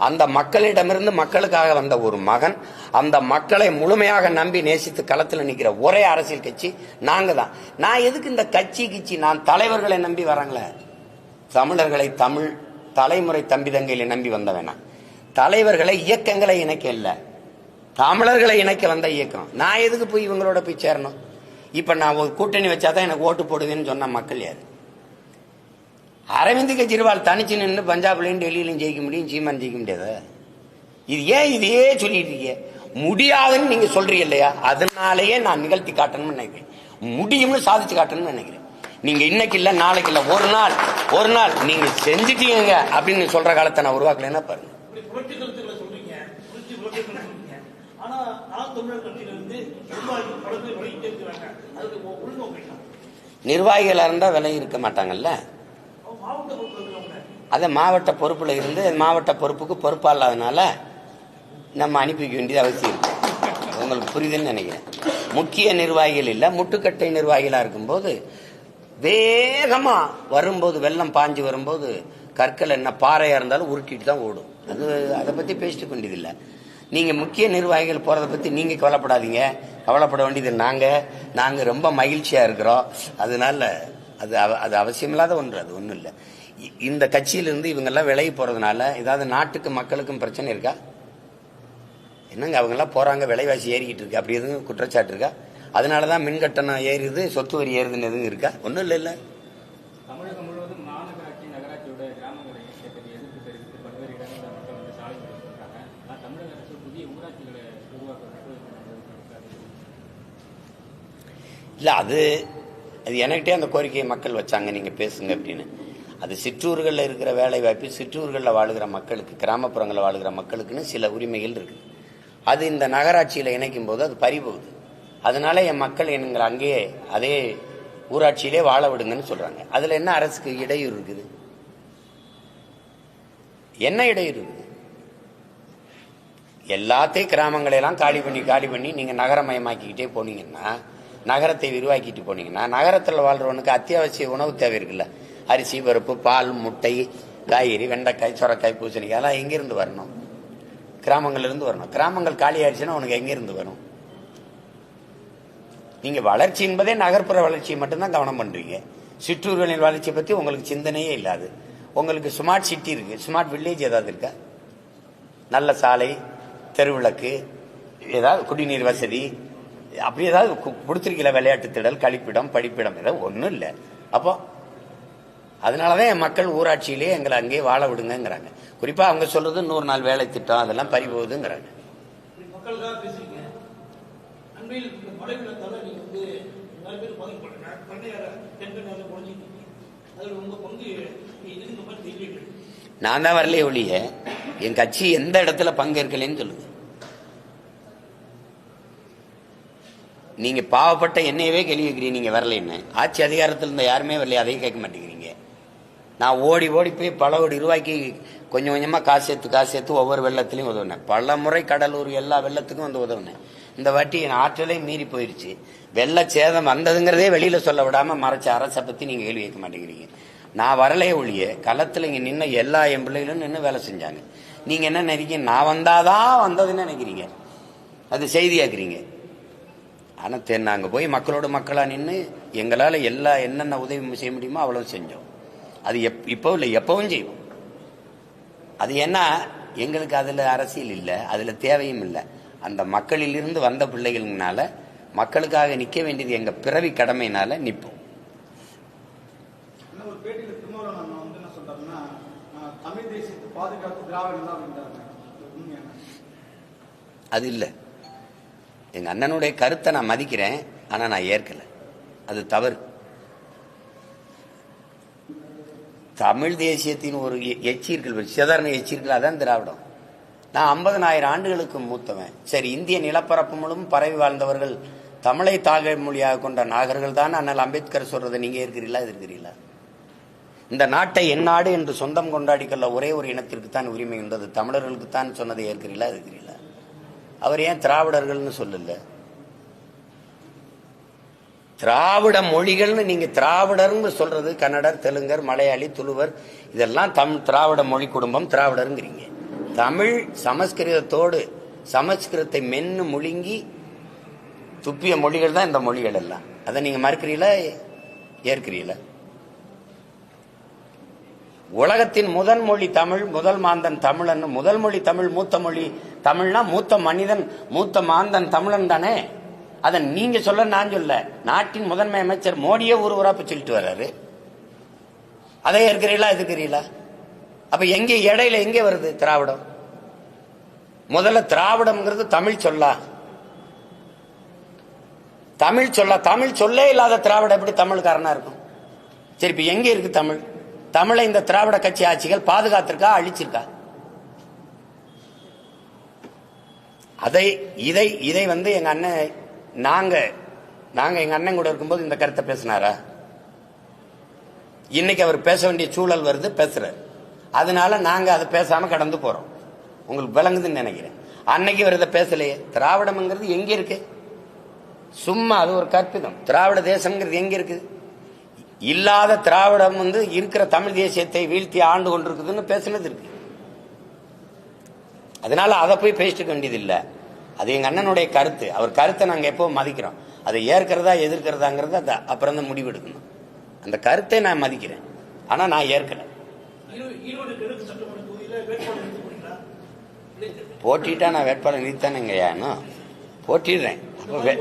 அந்த மக்களிடமிருந்து மக்களுக்காக வந்த ஒரு மகன், அந்த மக்களை முழுமையாக நம்பி நேசித்து களத்தில் நிற்கிற ஒரே அரசியல் கட்சி நாங்க தான். நான் எதுக்கு இந்த கட்சி நான் தலைவர்களை நம்பி வராங்களே, தமிழர்களை தமிழ் தலைமுறை தம்பி தங்கையில நம்பி வந்தவனா. தலைவர்களை இயக்கங்களை இணைக்க இல்லை, தமிழர்களை இணைக்க வந்த இயக்கம். நான் எதுக்கு போய் இவங்களோட போய் சேரணும்? இப்ப நான் ஒரு கூட்டணி வச்சாதான் எனக்கு ஓட்டு போடுவேன்னு சொன்ன மக்கள் யாரு? அரவிந்த் கெஜ்ரிவால் தனிச்சு நின்று பஞ்சாப்லயும் டெல்லியிலும் ஜெயிக்க முடியும், சீமான் ஜெயிக்க முடியாது. இது ஏன் இதையே சொல்லிட்டு இருக்கீங்க? முடியாதுன்னு நீங்க சொல்றீங்க இல்லையா, அதனாலேயே நான் நிகழ்த்தி காட்டணும்னு நினைக்கிறேன், முடியும்னு சாதிச்சு காட்டணும்னு நினைக்கிறேன். நீங்க இன்னைக்கு இல்ல நாளைக்கு இல்ல, ஒரு நாள் நீங்க செஞ்சுட்டீங்க அப்படின்னு சொல்ற காலத்தை நான் உருவாக்கலன்னா பாருங்க. நிர்வாகிகளா இருந்தா விலை இருக்க மாட்டாங்கல்ல. அத மாவட்ட பொறுப்புல இருந்து மாவட்ட பொறுப்புக்கு பொறுப்பா இல்லாதனால நம்ம அனுப்பிக்க வேண்டியது அவசியம் இருக்கு. உங்களுக்கு புரியுதுன்னு நினைக்கிறேன். முக்கிய நிர்வாகிகள் இல்ல, முட்டுக்கட்டை நிர்வாகிகளா இருக்கும்போது வேகமா வரும்போது, வெள்ளம் பாஞ்சு வரும்போது கற்கள் என்ன பாறையா இருந்தாலும் உருட்டிட்டு தான் ஓடும். அதை பத்தி பேசிட்டு வேண்டியதில்லை. நீங்க முக்கிய நிர்வாகிகள் போறதை பத்தி நீங்க கவலைப்படாதீங்க, கவலைப்பட வேண்டியது நாங்க ரொம்ப மகிழ்ச்சியா இருக்கிறோம். அதனால அது அவசியமில்லாத ஒன்று, அது ஒண்ணும் இல்லை. இந்த கட்சியிலிருந்து இவங்க எல்லாம் விலகி போறதுனால ஏதாவது நாட்டுக்கு மக்களுக்கும் பிரச்சனை இருக்கா? என்னங்க அவங்கெல்லாம் போறாங்க, விலைவாசி ஏறிக்கிட்டு இருக்கு, அப்படி எதுவும் குற்றச்சாட்டு இருக்கா? அதனாலதான் மின் கட்டணம் ஏறுது, சொத்து வரி ஏறுதுன்னு எதுவும் இருக்கா? ஒன்றும் இல்லை. தமிழகம் முழுவதும் மாநகராட்சி நகராட்சியோட கிராமங்களை இயக்கத்தை எதிர்ப்பு தெரிவித்து பல்வேறு இடங்களில் மக்கள் வந்து சாலை கொடுத்துருக்காங்க. ஆனால் தமிழக அரசு புதிய ஊராட்சிகளை உருவாக்குறதுக்கு இல்லை, அது எனக்கிட்டே அந்த கோரிக்கையை மக்கள் வச்சாங்க, நீங்க பேசுங்க அப்படின்னு. அது சிற்றூர்களில் இருக்கிற வேலை வாய்ப்பு, சிற்றூர்களில் வாழுகிற மக்களுக்கு, கிராமப்புறங்களில் வாழுகிற மக்களுக்குன்னு சில உரிமைகள் இருக்கு. அது இந்த நகராட்சியில் இணைக்கும் போது அது பறிபோகுது. அதனால என் மக்கள் எங்களை அங்கேயே அதே ஊராட்சியிலே வாழ விடுங்கன்னு சொல்றாங்க. அதுல என்ன அரசுக்கு இடையூறு இருக்குது? என்ன இடையூறு இருக்குது? எல்லாத்தையும் கிராமங்களெல்லாம் காலி பண்ணி நீங்க நகரமயமாக்கிக்கிட்டே போனீங்கன்னா, நகரத்தை விரிவாக்கிட்டு போனீங்கன்னா, நகரத்தில் வாழ்றவனுக்கு அத்தியாவசிய உணவு தேவை இருக்குல்ல. அரிசி, பருப்பு, பால், முட்டை, காய்கறி, வெண்டைக்காய், சொரக்காய், பூசணிக்காய் எல்லாம் எங்கிருந்து வரணும்? கிராமங்கள்ல இருந்து வரணும். கிராமங்கள் காலி ஆயிடுச்சுன்னா உனக்கு எங்கிருந்து வரும்? நீங்க வளர்ச்சி என்பதே நகர்ப்புற வளர்ச்சியை மட்டும்தான் கவனம் பண்றீங்க. சிற்றூர்களின் வளர்ச்சியை பத்தி உங்களுக்கு சிந்தனையே இல்லாது. உங்களுக்கு ஸ்மார்ட் சிட்டி இருக்கு, ஸ்மார்ட் வில்லேஜ் ஏதாவது இருக்கா? நல்ல சாலை, தெருவிளக்கு, ஏதாவது குடிநீர் வசதி, அப்படி ஏதாவது கொடுத்துருக்கீங்களா? விளையாட்டு திடல், கழிப்பிடம், படிப்பிடம், ஏதாவது ஒன்றும் இல்லை. அப்போ அதனாலதான் என் மக்கள் ஊராட்சியிலே எங்களை அங்கேயே வாழ விடுங்கிறாங்க. குறிப்பா அவங்க சொல்றது 100 நாள் வேலை திட்டம், அதெல்லாம் பறிபோகுதுங்கிறாங்க. மக்களுக்காக பேசுறீங்க. அண்மையில் மழை வெள்ளத்தால நீங்க வந்து நிறைய பேர் பாதிக்கப்படுறாங்க. பண்ணையார தென்பெண்ணால குறைஞ்சிட்டு அதில் உங்க பங்கு இந்த மாதிரி தெரியல. நான் தான் வரலையே ஒழிய என் கட்சி எந்த இடத்துல பங்கேற்கலன்னு சொல்லுங்க. நீங்க பாவப்பட்ட என்னையவே கேள்வி வைக்கிறீங்க, நீங்க வரலன்னு. ஆட்சி அதிகாரத்தில் இருந்த யாருமே வரலையே, அதையும் கேட்க மாட்டேங்கிறீங்க. நான் ஓடி போய் பல கோடி ரூபாய்க்கு கொஞ்சம் கொஞ்சமா காசு சேர்த்து ஒவ்வொரு வெள்ளத்திலையும் உதவுனேன். பல முறை கடலூர் எல்லா வெள்ளத்துக்கும் வந்து உதவுனேன். இந்த வாட்டி என் ஆற்றலே மீறி போயிருச்சு. வெள்ள சேதம் வந்ததுங்கிறதே வெளியில சொல்ல விடாம மறைச்ச அரசை பத்தி நீங்க கேள்வி கேட்க மாட்டேங்கிறீங்க. நான் வரலையே ஒழிய களத்துல இங்க நின்ன எல்லா என் பிள்ளைகளும் நின்று வேலை செஞ்சாங்க. நீங்க என்ன நினைக்கிறீங்க? நான் வந்தாதான் வந்ததுன்னு நினைக்கிறீங்க, அது செய்தியாக்குறீங்க. ஆனா நாங்க போய் மக்களோட மக்களா நின்று எங்களால எல்லா என்னென்ன உதவி செய்ய முடியுமோ அவ்வளவு செஞ்சோம். அது இப்போ இல்லை, எப்பவும் செய்வோம். அது என்ன, எங்களுக்கு அதுல அரசியல் இல்லை, அதுல தேவையும் இல்லை. அந்த மக்களிலிருந்து வந்த பிள்ளைகள்னால மக்களுக்காக நிக்க வேண்டியது எங்க பிறவி கடமையினால நிற்போம். ஒரு பேட்டியில திருமாவளவன் வந்து என்ன சொல்றாருன்னா, தமிழ் தேசியத்தை பாதுகாப்பு திராவிடம் தான். அது இல்லை. எங்க அண்ணனுடைய கருத்தை நான் மதிக்கிறேன், ஆனா நான் ஏற்கல. அது தவறு. தமிழ் தேசியத்தின் ஒரு எச்சீர்கள், சாதாரண எச்சீர்கள், அதான் திராவிடம். நான் 50,000 ஆண்டுகளுக்கு மூத்தவன். சரி, இந்திய நிலப்பரப்பு முழுவதும் பரவி வாழ்ந்தவர்கள் தமிழை தாழ மொழியாக கொண்ட நாகர்கள் தான் அண்ணல் அம்பேத்கர் சொல்றதை நீங்க ஏற்கிறீங்களா, எதிர்க்கிறீங்களா? இந்த நாட்டை என் நாடு என்று சொந்தம் கொண்டாடிக்கொள்ள ஒரே ஒரு இனத்திற்கு தான் உரிமை இருந்தது, தமிழர்களுக்கு தான் சொன்னதை ஏற்கிறீங்களா, எதிர்க்கிறீங்களா? அவர் ஏன் திராவிடர்கள்னு சொல்லல? திராவிட மொழிகள்னு நீங்க திராவிடர்னு சொல்றது கன்னடர், தெலுங்கர், மலையாளி, துளுவர், இதெல்லாம் திராவிட மொழி குடும்பம், திராவிடருங்கிறீங்க. தமிழ் சமஸ்கிருதத்தோடு சமஸ்கிருதத்தை மென்னு முழுங்கி துப்பிய மொழிகள் தான் இந்த மொழிகள் எல்லாம். அதை நீங்க மறுக்கிறீங்களா, ஏற்கிறீங்களா? உலகத்தின் முதல் மொழி தமிழ், முதல் மாந்தன் தமிழன். முதல் மொழி தமிழ், மூத்த மொழி தமிழ்னா மூத்த மனிதன், மூத்த மாந்தன் தமிழன் தானே. அதை நீங்க சொல்ல, நான் சொல்ல. நாட்டின் முதன்மை அமைச்சர் மோடியே ஊரா சொல்லிட்டு வர்றாரு. அதை ஏற்கிறீங்களா, எதுக்கிறீங்களா? அப்ப எங்க இடையில எங்க வருது திராவிடம்? முதல்ல திராவிடம்ங்கிறது தமிழ் சொல்லா, தமிழ் சொல்லே இல்லாத திராவிடம் எப்படி தமிழ்காரனா இருக்கும்? சரி, இப்ப எங்க இருக்கு தமிழ்? தமிழை இந்த திராவிட கட்சி ஆட்சிகள் பாதுகாத்திருக்கா, அழிச்சிருக்கா? இதை வந்து எங்க அண்ணன், நாங்க எங்க அண்ணன் கூட இருக்கும்போது இந்த கருத்தை பேசினாரா? இன்னைக்கு அவர் பேச வேண்டிய சூழல் வருது, பேசுறாரு. அதனால நாங்க அதை பேசாம கடந்து போறோம். உங்களுக்கு விளங்குதுன்னு நினைக்கிறேன். அன்னைக்கு அவர் இதை பேசலையே. திராவிடம்ங்கிறது எங்க இருக்கு? சும்மா அது ஒரு கற்பிதம். திராவிட தேசம்ங்கிறது எங்க இருக்கு? இல்லாத திராவிடம் வந்து இருக்கிற தமிழ் தேசியத்தை வீழ்த்தி ஆண்டு கொண்டிருக்குதுன்னு பேசுனது இருக்கு. அதனால அதை போய் பேசிட்டு வேண்டியது இல்லை. அது எங்க அண்ணனுடைய கருத்து. அவர் கருத்தை நாங்க எப்பவும் மதிக்கிறோம். அதை ஏற்கிறதா எதிர்க்கிறதாங்கிறத அதை அப்புறம் தான் முடிவெடுக்கணும். அந்த கருத்தை நான் மதிக்கிறேன், ஆனா நான் ஏற்கல. ஈரோடு கிழக்கு சட்டமன்ற தொகுதியில வேட்பாளர் நிறுத்த போறீங்களா? போட்டிட்டா நான் வேட்பாளர் நிறுத்தானுங்கய்யா, இன்னும் போட்டிடுறேன். அப்போ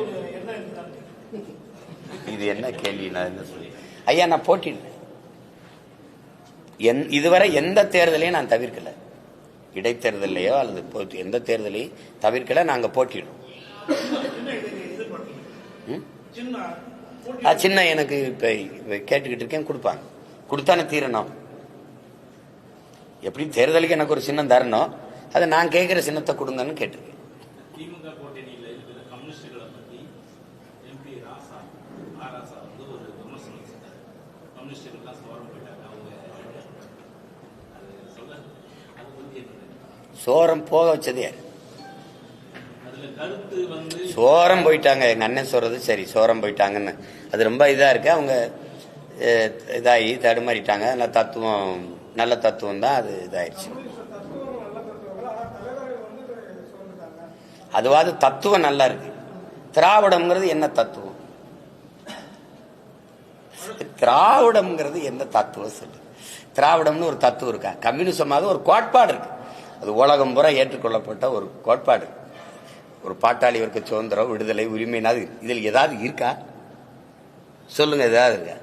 இது என்ன கேள்வி? நான் என்ன சொல்லி ஐயா, நான் போட்டிடுறேன். இதுவரை எந்த தேர்தலையும் நான் தவிர்க்கல, இடைத்தேர்தலையோ அல்லது எந்த தேர்தலையும் தவிர்க்கல. நாங்க போட்டிடுறோம். சின்ன எனக்கு இப்ப கேட்டுக்கிட்டு இருக்கேன், கொடுப்பாங்க, கொடுத்தானே தீரணும். எப்படி தேர்தலுக்கு எனக்கு ஒரு சின்னம் தரணும், அதை நான் கேட்கிற சின்னத்தை கொடுங்கன்னு கேட்டிருக்கேன். திமுக கூட்டணியில் இருக்கிற கம்யூனிஸ்டுகளை பற்றி எம்பி ராசா வந்து ஒரு விமர்சனம் வச்சிருக்காரு. கம்யூனிஸ்டுகள்லாம் சோரம் போயிட்டாங்க, அவங்க அது சொல்ல அது வந்து சோரம் போக வச்சது யார்? அதுல கருத்து வந்து சோரம் போயிட்டாங்க. எங்க அண்ணன் சொல்றது சரி, சோரம் போயிட்டாங்கன்னு அது ரொம்ப இதா இருக்கு. அவங்க இதாகி தடுமாறிட்டாங்க. நல்ல தத்துவம் தான் அது இதாயிருச்சு. அதுவாது தத்துவம் நல்லா இருக்கு. திராவிடம்ங்கிறது என்ன தத்துவம்? திராவிடம்ங்கிறது என்ன தத்துவம் சொல்லு. திராவிடம்னு ஒரு தத்துவம் இருக்கா? கம்யூனிசமாவது ஒரு கோட்பாடு இருக்கு. அது உலகம் பூரா ஏற்றுக்கொள்ளப்பட்ட ஒரு கோட்பாடு. ஒரு பாட்டாளி வர்க்க சுதந்திரம், விடுதலை, உரிமைனாது இதில் ஏதாவது இருக்கா சொல்லுங்க, ஏதாவது இருக்கா?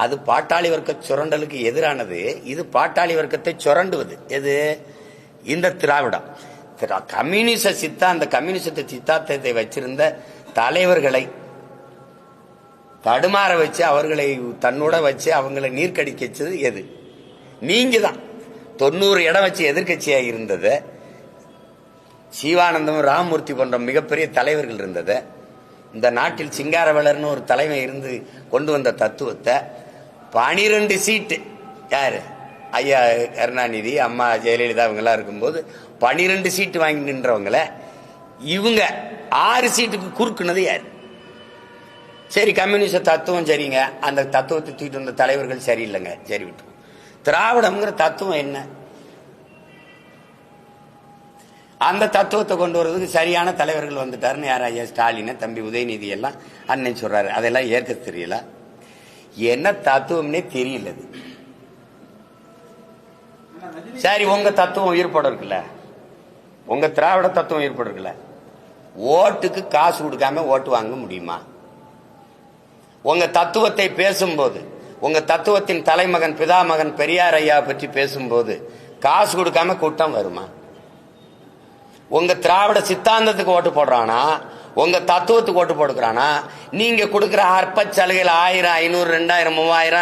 அது பாட்டாளி வர்க்க சுரண்டலுக்கு எதிரானது. இது பாட்டாளி வர்க்கத்தை சுரண்டுவது எது? இந்த திராவிடம். கம்யூனிச கம்யூனிசத்தை சித்தாந்தத்தை வச்சிருந்த தலைவர்களை தடுமாற வச்சு அவர்களை தன்னோட வச்சு அவங்களை நீர்க்கடிக்கச்சது எது? நீங்க தான். 90 இடம் வச்சு எதிர்கட்சியா இருந்தது. சிவானந்தம், ராமமூர்த்தி போன்ற மிகப்பெரிய தலைவர்கள் இருந்தது. இந்த நாட்டில் சிங்காரவேலர்னு ஒரு தலைமை இருந்து கொண்டு வந்த தத்துவத்தை 12 சீட்டு யாரு? ஐயா கருணாநிதி, அம்மா ஜெயலலிதா இவங்கெல்லாம் இருக்கும்போது 12 சீட்டு வாங்கி நின்றவங்கள இவங்க 6 சீட்டுக்கு குறுக்குனது யாரு? சரி, கம்யூனிஸ்ட தத்துவம் சரிங்க, அந்த தத்துவத்தை தூக்கிட்டு வந்த தலைவர்கள் சரியில்லைங்க, சரி விட்டு. திராவிடம்ங்கிற தத்துவம் என்ன? அந்த தத்துவத்தை கொண்டு வர்றதுக்கு சரியான தலைவர்கள் வந்துட்டாருன்னு யார்? ஐயா ஸ்டாலின், தம்பி உதயநிதி எல்லாம் அண்ணன் சொல்றாரு. அதெல்லாம் ஏற்க தெரியல. என்ன தத்துவம்னே தெரியல. சரி, உங்க தத்துவம் உயிர்ப்பட இருக்குல்ல, உங்க திராவிட தத்துவம் உயிர்ப்பட இருக்குல்ல. ஓட்டுக்கு காசு கொடுக்காம ஓட்டு வாங்க முடியுமா? உங்க தத்துவத்தை பேசும்போது, உங்க தத்துவத்தின் தலைமகன் பிதாமகன் பெரியார் ஐயா பற்றி பேசும்போது காசு கொடுக்காம கூட்டம் வருமா? உங்க திராவிட சித்தாந்தத்துக்கு ஓட்டு போடுறானா, உங்க தத்துவத்துக்கு ஓட்டு போடுக்கிறானா? நீங்க கொடுக்கிற அற்ப சலுகைகள் 1000, 500, 2000, 3000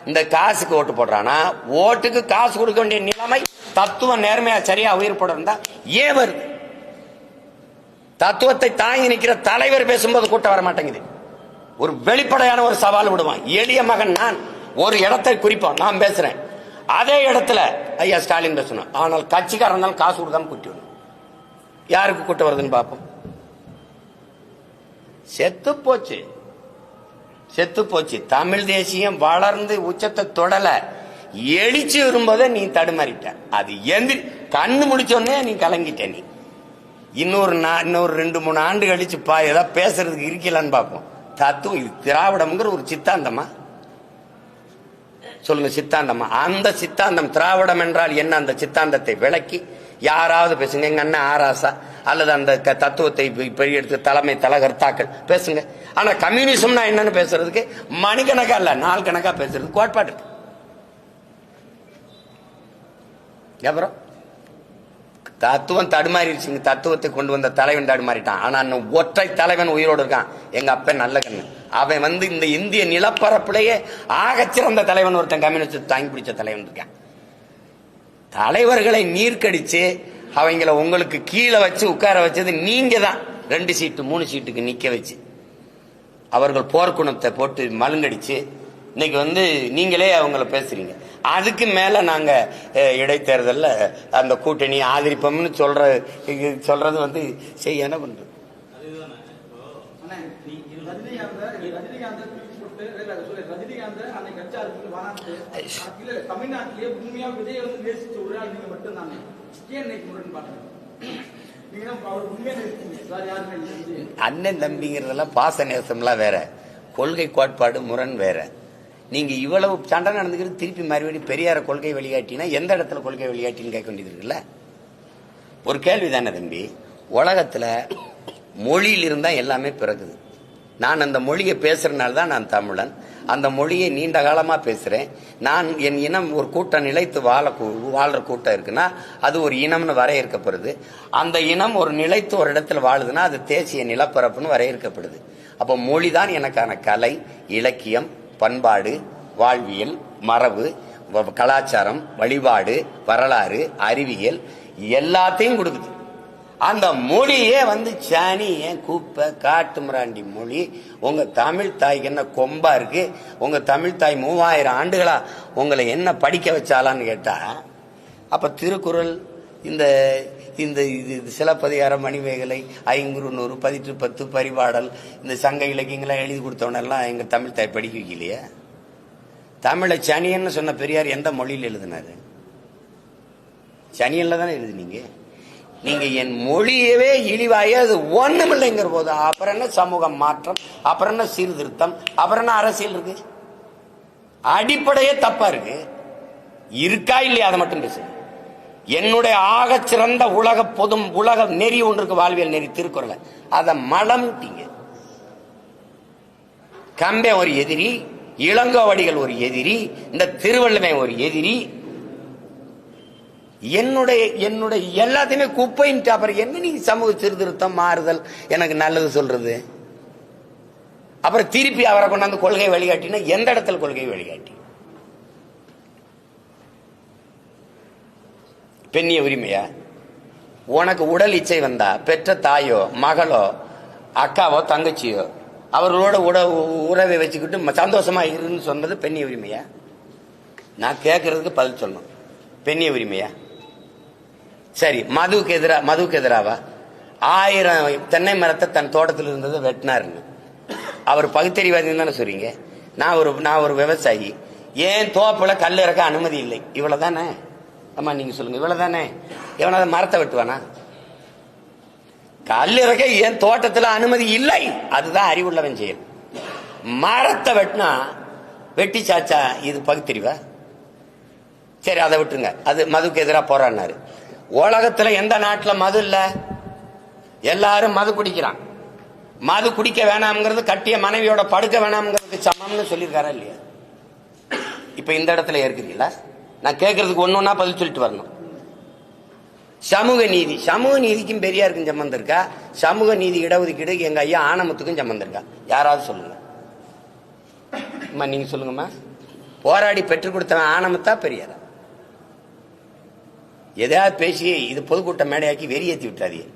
இந்த காசுக்கு ஓட்டு போடுறானா? ஓட்டுக்கு காசு கொடுக்க வேண்டிய நிலைமை தத்துவம் நேர்மையா சரியா உயிர் போட இருந்தா ஏன் வருது? தத்துவத்தை தாங்கி நிற்கிற தலைவர் பேசும்போது கூட்டம் வர மாட்டேங்குது. ஒரு வெளிப்படையான ஒரு சவால் விடுவான். எளிய மகன் நான் ஒரு இடத்தை குறிப்பான், நான் பேசுறேன், அதே இடத்துல ஐயா ஸ்டாலின் பேசணும். ஆனால் கட்சிக்காரன் தான் காசு கொடுக்காம கூட்டி விடணும். யாருக்கு கூட்டம் வருதுன்னு பார்ப்போம். செத்து போச்சு, செத்து போச்சு. தமிழ் தேசியம் வளர்ந்து உச்சத்தை தொடல, எழுச்சி வரும்போதே நீ தடுமாறிட்ட. அது கண்ணு முடிச்சோடனே நீ கலங்கிட்ட. நீ இன்னொரு 2-3 ஆண்டு கழிச்சு ஏதாவது பேசுறதுக்கு இருக்கலான்னு பார்ப்போம். தத்துவம் இது திராவிடம்ங்கிற ஒரு சித்தாந்தமா சொல்லுங்க, சித்தாந்தமா? அந்த சித்தாந்தம் திராவிடம் என்றால் என்ன? அந்த சித்தாந்தத்தை விளக்கி யாராவது பேசுங்க. எங்க அண்ணன் ஆராசா அல்லது அந்த தத்துவத்தை பெரிய எடுத்து தலைமை தலகர்த்தாக்கள் பேசுங்க. ஆனா கம்யூனிசம்னா என்னன்னு பேசுறதுக்கு மணிக்கணக்கா இல்ல, நாள் கணக்கா பேசுறது கோட்பாடு. அப்புறம் தத்துவம் தடுமாறிடுச்சுங்க. தத்துவத்தை கொண்டு வந்த தலைவன் தடுமாறிட்டான். ஆனா ஒற்றை தலைவன் உயிரோடு இருக்கான். எங்க அப்பன் நல்ல கண்ணு. அவன் இந்த இந்திய நிலப்பரப்புலேயே ஆகச்சிறந்த தலைவன் ஒருத்தன், கம்யூனிஸ்ட் தாங்கி பிடிச்ச தலைவன் இருக்கான். தலைவர்களை நீர்க்கடிச்சு அவங்கள உங்களுக்கு கீழே வச்சு உட்கார வச்சது நீங்க தான். 2 சீட்டு 3 சீட்டுக்கு நிக்க வச்சு அவர்கள் போர்க்குணத்தை போட்டு மழுங்கடிச்சு இன்னைக்கு நீங்களே அவங்கள பேசுறீங்க. அதுக்கு மேல நாங்க இடைத்தேர்தல்ல அந்த கூட்டணி ஆதரிப்போம்னு சொல்றது செய்ய என்ன பண்றது? தமிழ்நாட்டிலேயே உண்மையா விஜய் நேசிச்ச ஒரு ஆள் நீங்க மட்டும் தானே. அண்ணன் தம்பிங்கிறதெல்லாம் பாச நேசம்லாம் வேற, கொள்கை கோட்பாடு முரண் வேற. நீங்க இவ்வளவு சண்டை நடந்துக்கிறது திருப்பி மறுபடியும் பெரியார கொள்கை வெளியாட்டினா எந்த இடத்துல கொள்கை வெளியாட்டின்னு கேட்க வேண்டியது இருக்குல்ல. ஒரு கேள்வி தானே தம்பி, உலகத்துல மொழியில் இருந்தா எல்லாமே பிறகுது. நான் அந்த மொழியை பேசுறதுனால தான் நான் தமிழன். அந்த மொழியை நீண்ட காலமா பேசுறேன். நான் என் இனம் ஒரு கூட்டம் நிலைத்து வாழ்ற கூட்டம் இருக்குன்னா அது ஒரு இனம்னு வரையறுக்கப்படுது. அந்த இனம் ஒரு நிலைத்து ஒரு இடத்துல வாழுதுன்னா அது தேசிய நிலப்பரப்புன்னு வரையறுக்கப்படுது. அப்போ மொழிதான் எனக்கான கலை, இலக்கியம், பண்பாடு, வாழ்வியல், மரபு, கலாச்சாரம், வழிபாடு, வரலாறு, அறிவியல் எல்லாத்தையும் கொடுக்குது. அந்த மொழியே சாணி ஏன் கூப்ப காட்டு மிராண்டி மொழி. உங்க தமிழ் தாய்க்கு என்ன கொம்பா இருக்கு? உங்க தமிழ் தாய் 3000 ஆண்டுகளா உங்களை என்ன படிக்க வச்சாலான்னு கேட்டா, அப்ப திருக்குறள், இந்த இந்த சிலப்பதிகாரம், மணிமேகலை, ஐங்குறுநூறு, 1810, பரிபாடல், இந்த சங்க இலக்கியங்கள்லாம் எழுதி கொடுத்தவனெல்லாம் எங்க தமிழ் தாய் படிக்க வைக்கலையே. தமிழை சனியன்னு சொன்ன பெரியார் எந்த மொழியில் எழுதினாரு? சனியன்ல தானே எழுதினீங்க. நீங்க என் மொழியவே இழிவாய அது ஒண்ணுமில்லைங்கிற போது அப்புறம் என்ன சமூக மாற்றம், அப்புறம் என்ன சீர்திருத்தம், அப்புறம் என்ன அரசியல் இருக்கு? அடிப்படையே தப்பா இருக்கு. இருக்கா இல்லையா அதை மட்டும் பேசு. என்னுடைய ஆகச் சிறந்த உலக நெறி ஒன்று இருக்கு, வாழ்வியல் நெறி, திருக்குறளை. அதை மலம்ட்டீங்க. கம்பே ஒரு எதிரி, இளங்கோவடிகள் ஒரு எதிரி, இந்த திருவள்ளுவன் ஒரு எதிரி. என்னுடைய எல்லாத்தையுமே குப்பைன்ட்டு அப்புறம் என்ன நீ சமூக சீர்திருத்தம், மாறுதல், எனக்கு நல்லது சொல்றது? அப்புறம் திருப்பி அவரை கொண்டாந்து கொள்கை வழிகாட்டினா எந்த இடத்துல கொள்கை வழிகாட்டி? பெண்ணிய உரிமையா? உனக்கு உடல் இச்சை வந்தா பெற்ற தாயோ, மகளோ, அக்காவோ, தங்கச்சியோ அவர்களோட உறவை வச்சுக்கிட்டு சந்தோஷமா இருன்னு சொன்னது பெண்ணிய உரிமையா? நான் கேட்கறதுக்கு பதில் சொல்லணும். பெண்ணிய உரிமையா? சரி, மதுவுக்கு எதிராவா? 1000 தென்னை மரத்தை தன் தோட்டத்தில் இருந்ததை வெட்டினாருன்னு அவர் பகுத்தறிவாதி தானே சொல்றீங்க. நான் ஒரு விவசாயி, ஏன் தோப்புல கல் இறக்க அனுமதி இல்லை, இவ்வளவுதானே? அம்மா நீங்க சொல்லுங்க, இவ்வளவுதானே? எவனாவது மரத்தை வெட்டுவானா? கல் இறக்க ஏன் தோட்டத்தில் அனுமதி இல்லை, அதுதான் அறிவுள்ளவன் செயல். மரத்தை வெட்டினா வெட்டி சாச்சா இது பகுத்தறிவா? சரி, அதை விட்டுருங்க. அது மதுக்கு எதிராக போராடினாரு. உலகத்துல எந்த நாட்டில் மது இல்ல? எல்லாரும் மது குடிக்கிறான். மது குடிக்க வேணாம்ங்கிறது கட்டிய மனைவியோட படுக்க வேணாம்ங்கிறதுக்கு சமம்னு சொல்லியிருக்காரா இல்லையா? இப்ப இந்த இடத்துல ஏற்கிறீங்களா? நான் கேட்கறதுக்கு ஒன்னொன்னா பதில் சொல்லிட்டு வரணும். சமூக நீதிக்கும் பெரியாருக்கும் சம்பந்தம் இருக்கா? சமூக நீதி இடஒதுக்கீடு எங்க ஐயா ஆனமுத்துக்கும் சம்பந்தம் இருக்கா? யாராவது சொல்லுங்க. நீங்க சொல்லுங்கம்மா. போராடி பெற்றுக் கொடுத்தவன் ஆனமுத்தா பெரியாரா? எதையாவது பேசி இது பொதுக்கூட்ட மேடையாக்கி வெறியேற்றி விட்டாதீங்க.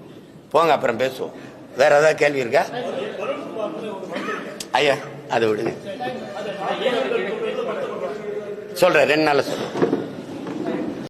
போங்க, அப்புறம் பேசுவோம். வேற ஏதாவது கேள்வி இருக்கா ஐயா? அதை விடுங்க, சொல்றேன். 2 நாள்ல சொல்றேன்.